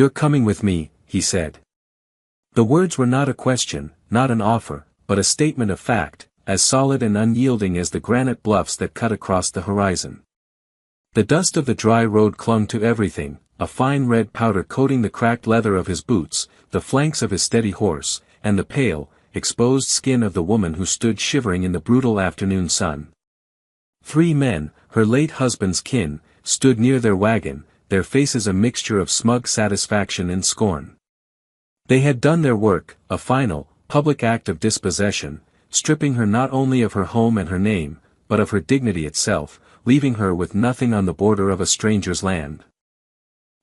"You're coming with me," he said. The words were not a question, not an offer, but a statement of fact, as solid and unyielding as the granite bluffs that cut across the horizon. The dust of the dry road clung to everything, a fine red powder coating the cracked leather of his boots, the flanks of his steady horse, and the pale, exposed skin of the woman who stood shivering in the brutal afternoon sun. 3 men, her late husband's kin, stood near their wagon, their faces a mixture of smug satisfaction and scorn. They had done their work, a final, public act of dispossession, stripping her not only of her home and her name, but of her dignity itself, leaving her with nothing on the border of a stranger's land.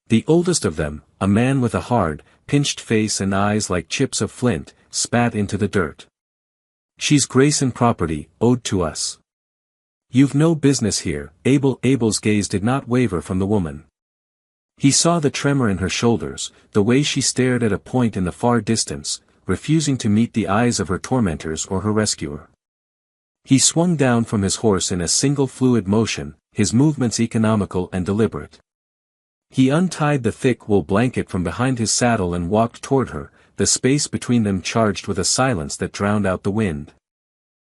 The oldest of them, a man with a hard, pinched face and eyes like chips of flint, spat into the dirt. "She's grace and property, owed to us. You've no business here." Abel's gaze did not waver from the woman. He saw the tremor in her shoulders, the way she stared at a point in the far distance, refusing to meet the eyes of her tormentors or her rescuer. He swung down from his horse in a single fluid motion, his movements economical and deliberate. He untied the thick wool blanket from behind his saddle and walked toward her, the space between them charged with a silence that drowned out the wind.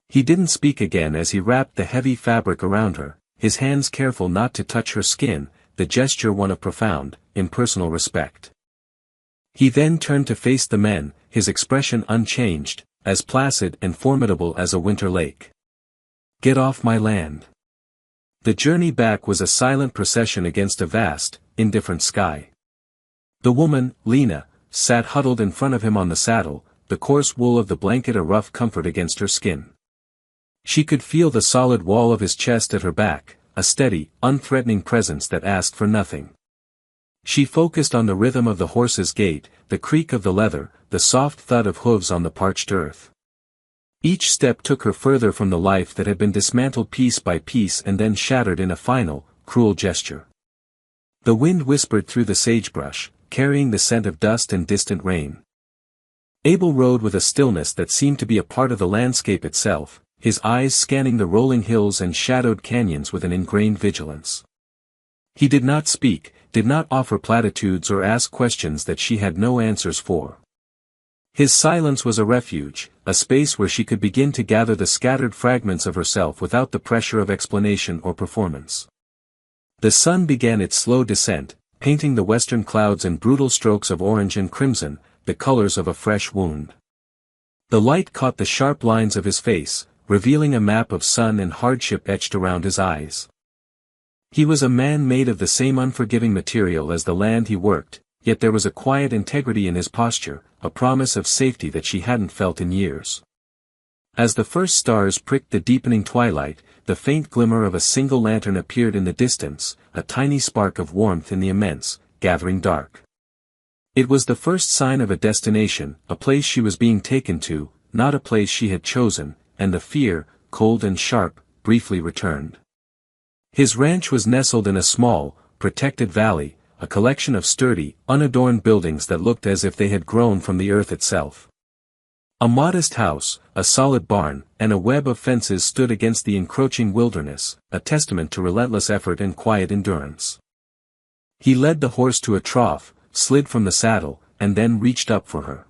He didn't speak again as he wrapped the heavy fabric around her, his hands careful not to touch her skin, the gesture one of profound, impersonal respect. He then turned to face the men, his expression unchanged, as placid and formidable as a winter lake. "Get off my land." The journey back was a silent procession against a vast, indifferent sky. The woman, Lena, sat huddled in front of him on the saddle, the coarse wool of the blanket a rough comfort against her skin. She could feel the solid wall of his chest at her back, a steady, unthreatening presence that asked for nothing. She focused on the rhythm of the horse's gait, the creak of the leather, the soft thud of hooves on the parched earth. Each step took her further from the life that had been dismantled piece by piece and then shattered in a final, cruel gesture. The wind whispered through the sagebrush, carrying the scent of dust and distant rain. Abel rode with a stillness that seemed to be a part of the landscape itself, his eyes scanning the rolling hills and shadowed canyons with an ingrained vigilance. He did not speak, did not offer platitudes or ask questions that she had no answers for. His silence was a refuge, a space where she could begin to gather the scattered fragments of herself without the pressure of explanation or performance. The sun began its slow descent, painting the western clouds in brutal strokes of orange and crimson, the colors of a fresh wound. The light caught the sharp lines of his face, revealing a map of sun and hardship etched around his eyes. He was a man made of the same unforgiving material as the land he worked, yet there was a quiet integrity in his posture, a promise of safety that she hadn't felt in years. As the first stars pricked the deepening twilight, the faint glimmer of a single lantern appeared in the distance, a tiny spark of warmth in the immense, gathering dark. It was the first sign of a destination, a place she was being taken to, not a place she had chosen, and the fear, cold and sharp, briefly returned. His ranch was nestled in a small, protected valley, a collection of sturdy, unadorned buildings that looked as if they had grown from the earth itself. A modest house, a solid barn, and a web of fences stood against the encroaching wilderness, a testament to relentless effort and quiet endurance. He led the horse to a trough, slid from the saddle, and then reached up for her.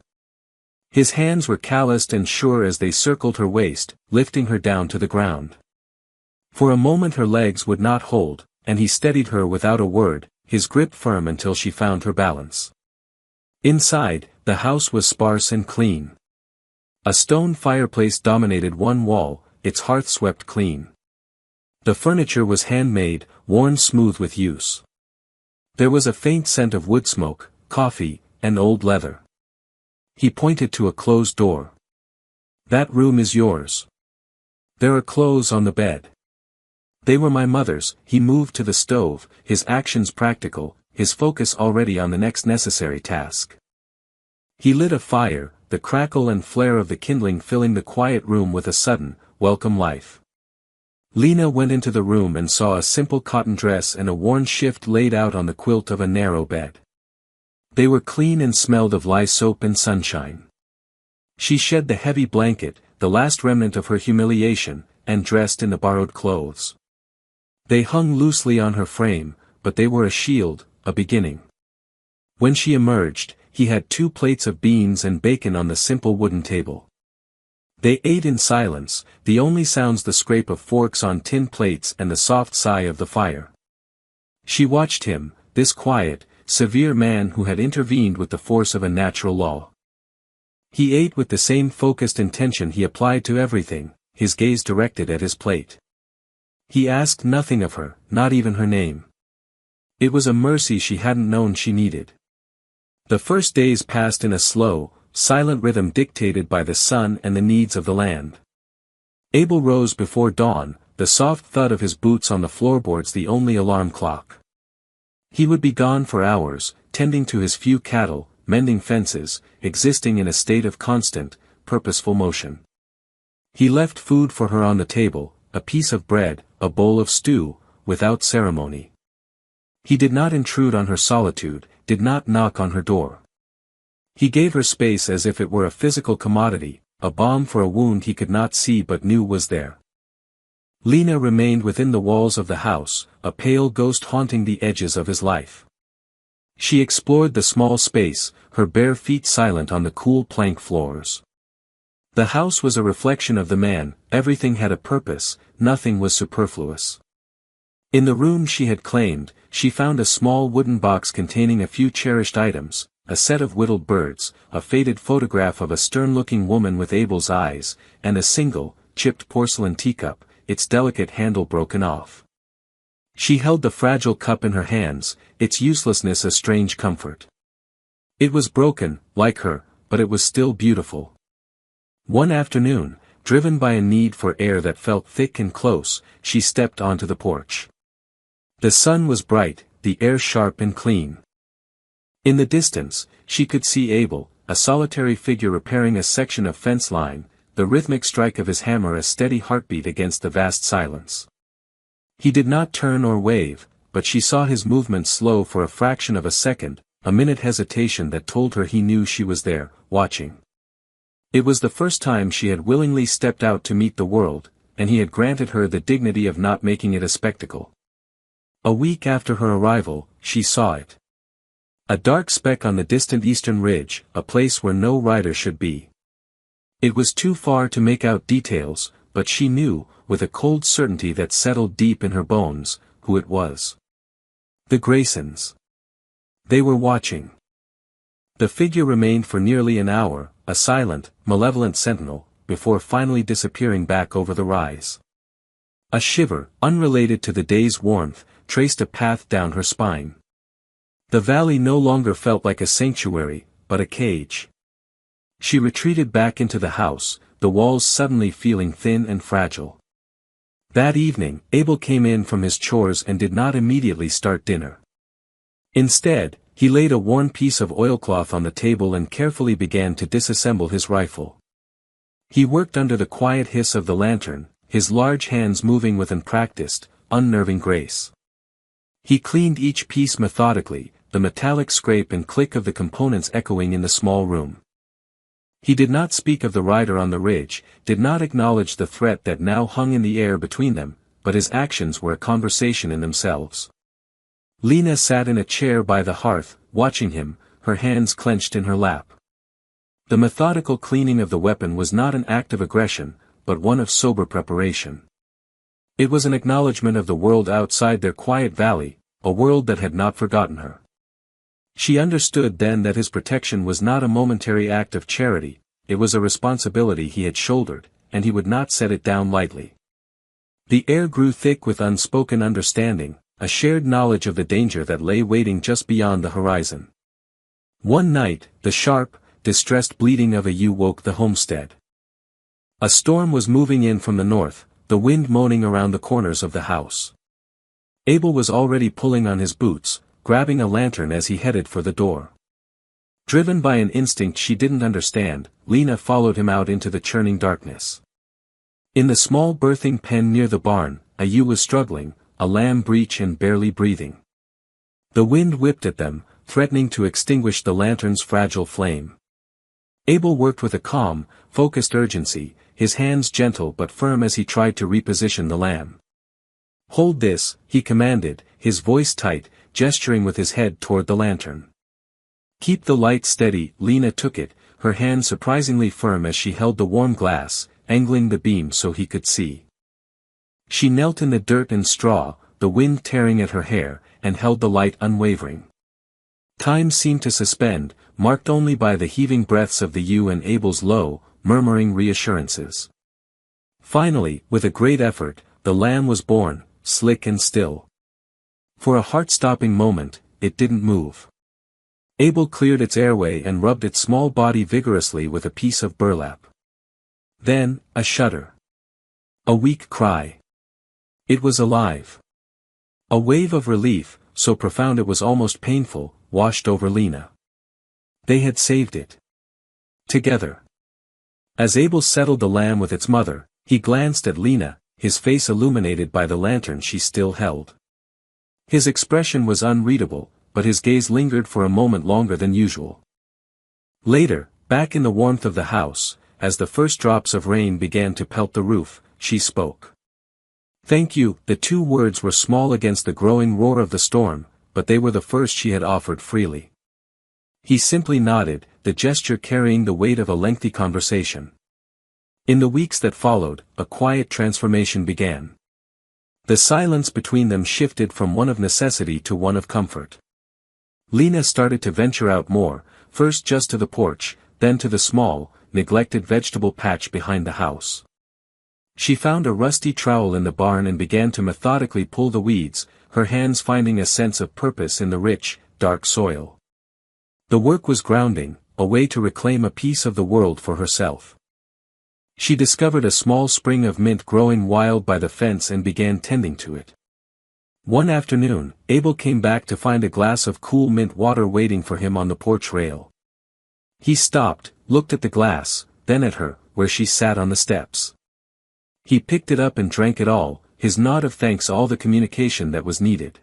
His hands were calloused and sure as they circled her waist, lifting her down to the ground. For a moment her legs would not hold, and he steadied her without a word, his grip firm until she found her balance. Inside, the house was sparse and clean. A stone fireplace dominated one wall, its hearth swept clean. The furniture was handmade, worn smooth with use. There was a faint scent of wood smoke, coffee, and old leather. He pointed to a closed door. "That room is yours. There are clothes on the bed." "They were my mother's." He moved to the stove, his actions practical, his focus already on the next necessary task. He lit a fire, the crackle and flare of the kindling filling the quiet room with a sudden, welcome life. Lena went into the room and saw a simple cotton dress and a worn shift laid out on the quilt of a narrow bed. They were clean and smelled of lye soap and sunshine. She shed the heavy blanket, the last remnant of her humiliation, and dressed in the borrowed clothes. They hung loosely on her frame, but they were a shield, a beginning. When she emerged, he had 2 plates of beans and bacon on the simple wooden table. They ate in silence, the only sounds the scrape of forks on tin plates and the soft sigh of the fire. She watched him, this quiet, severe man who had intervened with the force of a natural law. He ate with the same focused intention he applied to everything, his gaze directed at his plate. He asked nothing of her, not even her name. It was a mercy she hadn't known she needed. The first days passed in a slow, silent rhythm dictated by the sun and the needs of the land. Abel rose before dawn, the soft thud of his boots on the floorboards the only alarm clock. He would be gone for hours, tending to his few cattle, mending fences, existing in a state of constant, purposeful motion. He left food for her on the table, a piece of bread, a bowl of stew, without ceremony. He did not intrude on her solitude, did not knock on her door. He gave her space as if it were a physical commodity, a balm for a wound he could not see but knew was there. Lena remained within the walls of the house, a pale ghost haunting the edges of his life. She explored the small space, her bare feet silent on the cool plank floors. The house was a reflection of the man, everything had a purpose, nothing was superfluous. In the room she had claimed, she found a small wooden box containing a few cherished items, a set of whittled birds, a faded photograph of a stern-looking woman with Abel's eyes, and a single, chipped porcelain teacup, its delicate handle broken off. She held the fragile cup in her hands, its uselessness a strange comfort. It was broken, like her, but it was still beautiful. One afternoon, driven by a need for air that felt thick and close, she stepped onto the porch. The sun was bright, the air sharp and clean. In the distance, she could see Abel, a solitary figure repairing a section of fence line, the rhythmic strike of his hammer a steady heartbeat against the vast silence. He did not turn or wave, but she saw his movements slow for a fraction of a second, a minute hesitation that told her he knew she was there, watching. It was the first time she had willingly stepped out to meet the world, and he had granted her the dignity of not making it a spectacle. A week after her arrival, she saw it. A dark speck on the distant eastern ridge, a place where no rider should be. It was too far to make out details, but she knew, with a cold certainty that settled deep in her bones, who it was. The Graysons. They were watching. The figure remained for nearly an hour, a silent, malevolent sentinel, before finally disappearing back over the rise. A shiver, unrelated to the day's warmth, traced a path down her spine. The valley no longer felt like a sanctuary, but a cage. She retreated back into the house, the walls suddenly feeling thin and fragile. That evening, Abel came in from his chores and did not immediately start dinner. Instead, he laid a worn piece of oilcloth on the table and carefully began to disassemble his rifle. He worked under the quiet hiss of the lantern, his large hands moving with unpracticed, unnerving grace. He cleaned each piece methodically, the metallic scrape and click of the components echoing in the small room. He did not speak of the rider on the ridge, did not acknowledge the threat that now hung in the air between them, but his actions were a conversation in themselves. Lena sat in a chair by the hearth, watching him, her hands clenched in her lap. The methodical cleaning of the weapon was not an act of aggression, but one of sober preparation. It was an acknowledgement of the world outside their quiet valley, a world that had not forgotten her. She understood then that his protection was not a momentary act of charity, it was a responsibility he had shouldered, and he would not set it down lightly. The air grew thick with unspoken understanding, a shared knowledge of the danger that lay waiting just beyond the horizon. One night, the sharp, distressed bleating of a ewe woke the homestead. A storm was moving in from the north, the wind moaning around the corners of the house. Abel was already pulling on his boots, grabbing a lantern as he headed for the door. Driven by an instinct she didn't understand, Lena followed him out into the churning darkness. In the small birthing pen near the barn, a ewe was struggling, a lamb breech and barely breathing. The wind whipped at them, threatening to extinguish the lantern's fragile flame. Abel worked with a calm, focused urgency, his hands gentle but firm as he tried to reposition the lamb. "Hold this," he commanded, his voice tight, gesturing with his head toward the lantern. Keep the light steady. Lena took it, her hand surprisingly firm as she held the warm glass, angling the beam so he could see. She knelt in the dirt and straw, the wind tearing at her hair, and held the light unwavering. Time seemed to suspend, marked only by the heaving breaths of the ewe and Abel's low, murmuring reassurances. Finally, with a great effort, the lamb was born, slick and still. For a heart-stopping moment, it didn't move. Abel cleared its airway and rubbed its small body vigorously with a piece of burlap. Then, a shudder. A weak cry. It was alive. A wave of relief, so profound it was almost painful, washed over Lena. They had saved it. Together. As Abel settled the lamb with its mother, he glanced at Lena, his face illuminated by the lantern she still held. His expression was unreadable, but his gaze lingered for a moment longer than usual. Later, back in the warmth of the house, as the first drops of rain began to pelt the roof, she spoke. "Thank you." The two words were small against the growing roar of the storm, but they were the first she had offered freely. He simply nodded, the gesture carrying the weight of a lengthy conversation. In the weeks that followed, a quiet transformation began. The silence between them shifted from one of necessity to one of comfort. Lena started to venture out more, first just to the porch, then to the small, neglected vegetable patch behind the house. She found a rusty trowel in the barn and began to methodically pull the weeds, her hands finding a sense of purpose in the rich, dark soil. The work was grounding, a way to reclaim a piece of the world for herself. She discovered a small spring of mint growing wild by the fence and began tending to it. One afternoon, Abel came back to find a glass of cool mint water waiting for him on the porch rail. He stopped, looked at the glass, then at her, where she sat on the steps. He picked it up and drank it all, his nod of thanks all the communication that was needed.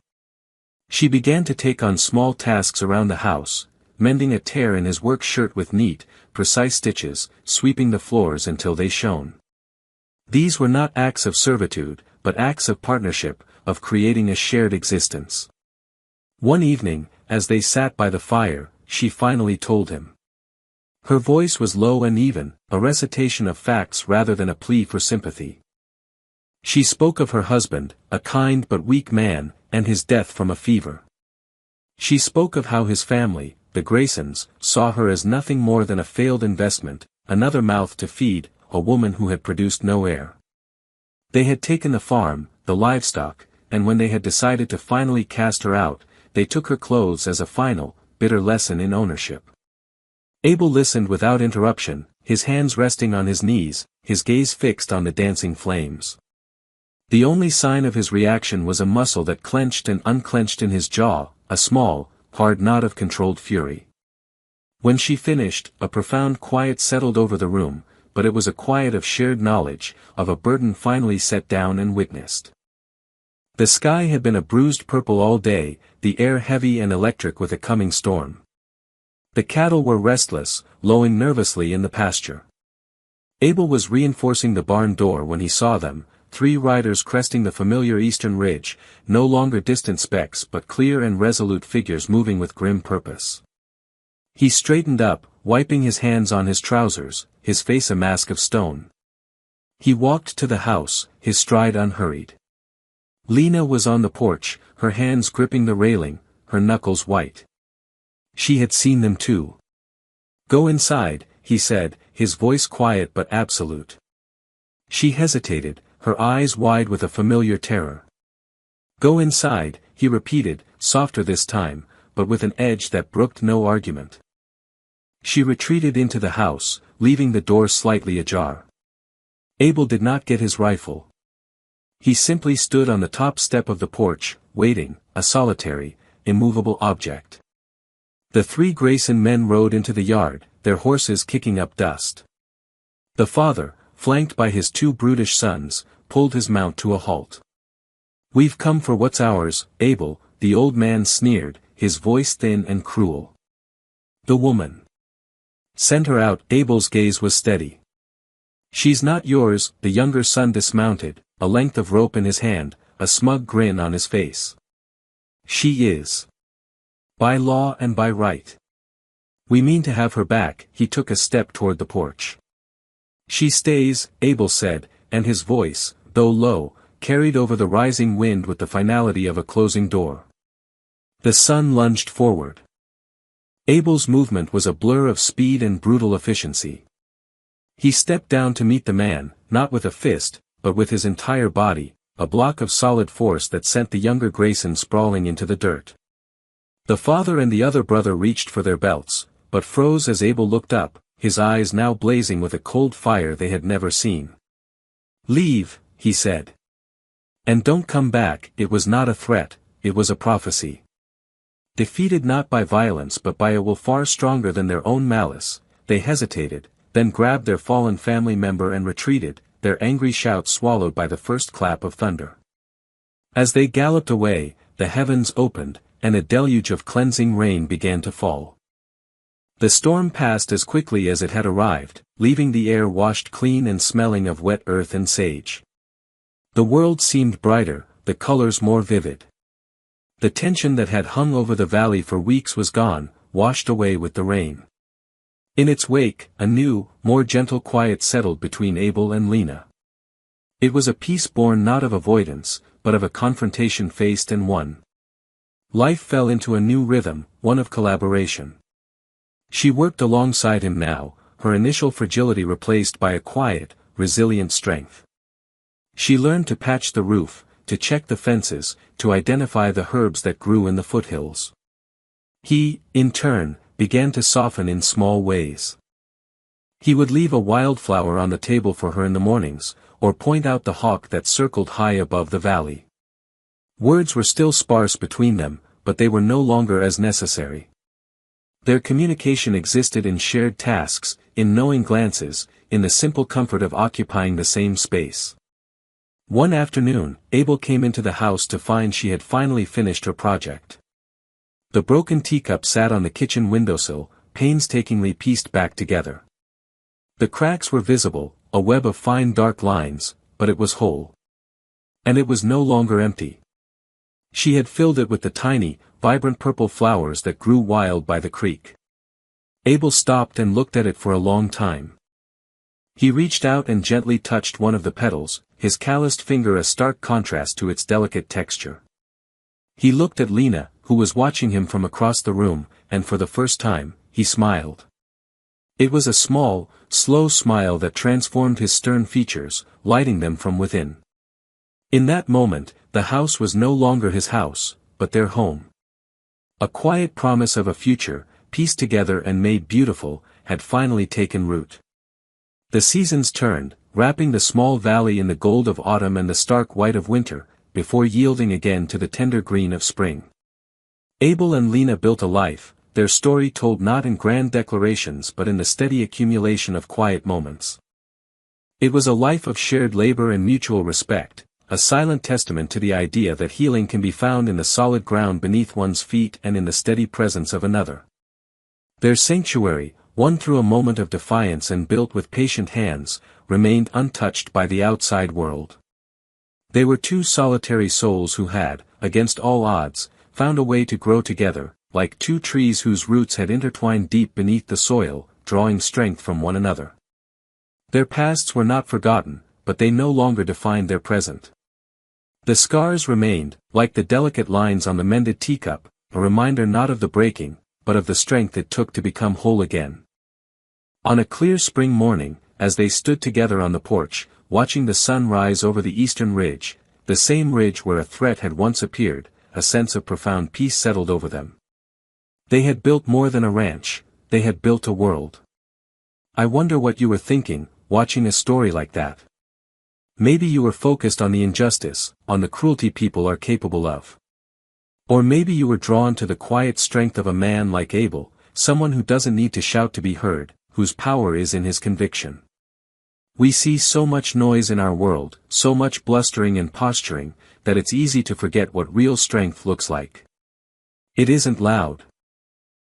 She began to take on small tasks around the house, mending a tear in his work shirt with neat, precise stitches, sweeping the floors until they shone. These were not acts of servitude, but acts of partnership, of creating a shared existence. One evening, as they sat by the fire, she finally told him. Her voice was low and even, a recitation of facts rather than a plea for sympathy. She spoke of her husband, a kind but weak man, and his death from a fever. She spoke of how his family, the Graysons, saw her as nothing more than a failed investment, another mouth to feed, a woman who had produced no heir. They had taken the farm, the livestock, and when they had decided to finally cast her out, they took her clothes as a final, bitter lesson in ownership. Abel listened without interruption, his hands resting on his knees, his gaze fixed on the dancing flames. The only sign of his reaction was a muscle that clenched and unclenched in his jaw, a small, hard knot of controlled fury. When she finished, a profound quiet settled over the room, but it was a quiet of shared knowledge, of a burden finally set down and witnessed. The sky had been a bruised purple all day, the air heavy and electric with a coming storm. The cattle were restless, lowing nervously in the pasture. Abel was reinforcing the barn door when he saw them, 3 riders cresting the familiar eastern ridge, no longer distant specks but clear and resolute figures moving with grim purpose. He straightened up, wiping his hands on his trousers, his face a mask of stone. He walked to the house, his stride unhurried. Lena was on the porch, her hands gripping the railing, her knuckles white. She had seen them too. "Go inside," he said, his voice quiet but absolute. She hesitated, her eyes wide with a familiar terror. "Go inside," he repeated, softer this time, but with an edge that brooked no argument. She retreated into the house, leaving the door slightly ajar. Abel did not get his rifle. He simply stood on the top step of the porch, waiting, a solitary, immovable object. The 3 Grayson men rode into the yard, their horses kicking up dust. The father, flanked by his 2 brutish sons, pulled his mount to a halt. "We've come for what's ours, Abel," the old man sneered, his voice thin and cruel. "The woman. Send her out." Abel's gaze was steady. "She's not yours." The younger son dismounted, a length of rope in his hand, a smug grin on his face. "She is. By law and by right. We mean to have her back. He took a step toward the porch. She stays, Abel said, and his voice, though low, carried over the rising wind with the finality of a closing door. The sun lunged forward. Abel's movement was a blur of speed and brutal efficiency. He stepped down to meet the man, not with a fist, but with his entire body, a block of solid force that sent the younger Grayson sprawling into the dirt. The father and the other brother reached for their belts, but froze as Abel looked up, his eyes now blazing with a cold fire they had never seen. "Leave," he said. "And don't come back." It was not a threat, it was a prophecy. Defeated not by violence but by a will far stronger than their own malice, they hesitated, then grabbed their fallen family member and retreated, their angry shouts swallowed by the first clap of thunder. As they galloped away, the heavens opened, and a deluge of cleansing rain began to fall. The storm passed as quickly as it had arrived, leaving the air washed clean and smelling of wet earth and sage. The world seemed brighter, the colors more vivid. The tension that had hung over the valley for weeks was gone, washed away with the rain. In its wake, a new, more gentle quiet settled between Abel and Lena. It was a peace born not of avoidance, but of a confrontation faced and won. Life fell into a new rhythm, one of collaboration. She worked alongside him now, her initial fragility replaced by a quiet, resilient strength. She learned to patch the roof, to check the fences, to identify the herbs that grew in the foothills. He, in turn, began to soften in small ways. He would leave a wildflower on the table for her in the mornings, or point out the hawk that circled high above the valley. Words were still sparse between them, but they were no longer as necessary. Their communication existed in shared tasks, in knowing glances, in the simple comfort of occupying the same space. One afternoon, Abel came into the house to find she had finally finished her project. The broken teacup sat on the kitchen windowsill, painstakingly pieced back together. The cracks were visible, a web of fine dark lines, but it was whole. And it was no longer empty. She had filled it with the tiny, vibrant purple flowers that grew wild by the creek. Abel stopped and looked at it for a long time. He reached out and gently touched one of the petals, his calloused finger a stark contrast to its delicate texture. He looked at Lena, who was watching him from across the room, and for the first time, he smiled. It was a small, slow smile that transformed his stern features, lighting them from within. In that moment, the house was no longer his house, but their home. A quiet promise of a future, pieced together and made beautiful, had finally taken root. The seasons turned, wrapping the small valley in the gold of autumn and the stark white of winter, before yielding again to the tender green of spring. Abel and Lena built a life, their story told not in grand declarations but in the steady accumulation of quiet moments. It was a life of shared labor and mutual respect, a silent testament to the idea that healing can be found in the solid ground beneath one's feet and in the steady presence of another. Their sanctuary, won through a moment of defiance and built with patient hands, remained untouched by the outside world. They were two solitary souls who had, against all odds, found a way to grow together, like two trees whose roots had intertwined deep beneath the soil, drawing strength from one another. Their pasts were not forgotten, but they no longer defined their present. The scars remained, like the delicate lines on the mended teacup, a reminder not of the breaking, but of the strength it took to become whole again. On a clear spring morning, as they stood together on the porch, watching the sun rise over the eastern ridge, the same ridge where a threat had once appeared, a sense of profound peace settled over them. They had built more than a ranch, they had built a world. I wonder what you were thinking, watching a story like that. Maybe you were focused on the injustice, on the cruelty people are capable of. Or maybe you were drawn to the quiet strength of a man like Abel, someone who doesn't need to shout to be heard, whose power is in his conviction. We see so much noise in our world, so much blustering and posturing, that it's easy to forget what real strength looks like. It isn't loud.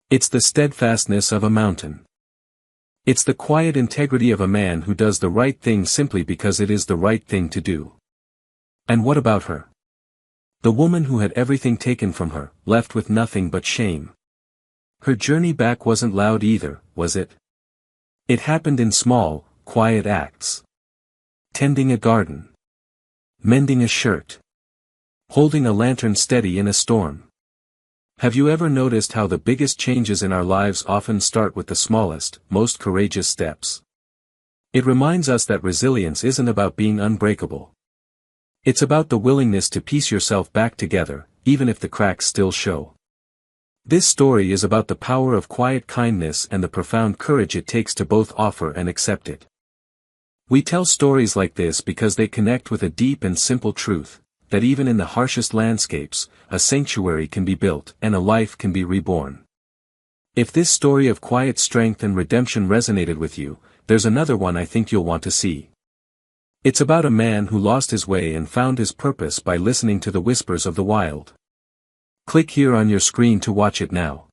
It's the steadfastness of a mountain. It's the quiet integrity of a man who does the right thing simply because it is the right thing to do. And what about her? The woman who had everything taken from her, left with nothing but shame. Her journey back wasn't loud either, was it? It happened in small, quiet acts. Tending a garden. Mending a shirt. Holding a lantern steady in a storm. Have you ever noticed how the biggest changes in our lives often start with the smallest, most courageous steps? It reminds us that resilience isn't about being unbreakable. It's about the willingness to piece yourself back together, even if the cracks still show. This story is about the power of quiet kindness and the profound courage it takes to both offer and accept it. We tell stories like this because they connect with a deep and simple truth, that even in the harshest landscapes, a sanctuary can be built and a life can be reborn. If this story of quiet strength and redemption resonated with you, there's another one I think you'll want to see. It's about a man who lost his way and found his purpose by listening to the whispers of the wild. Click here on your screen to watch it now.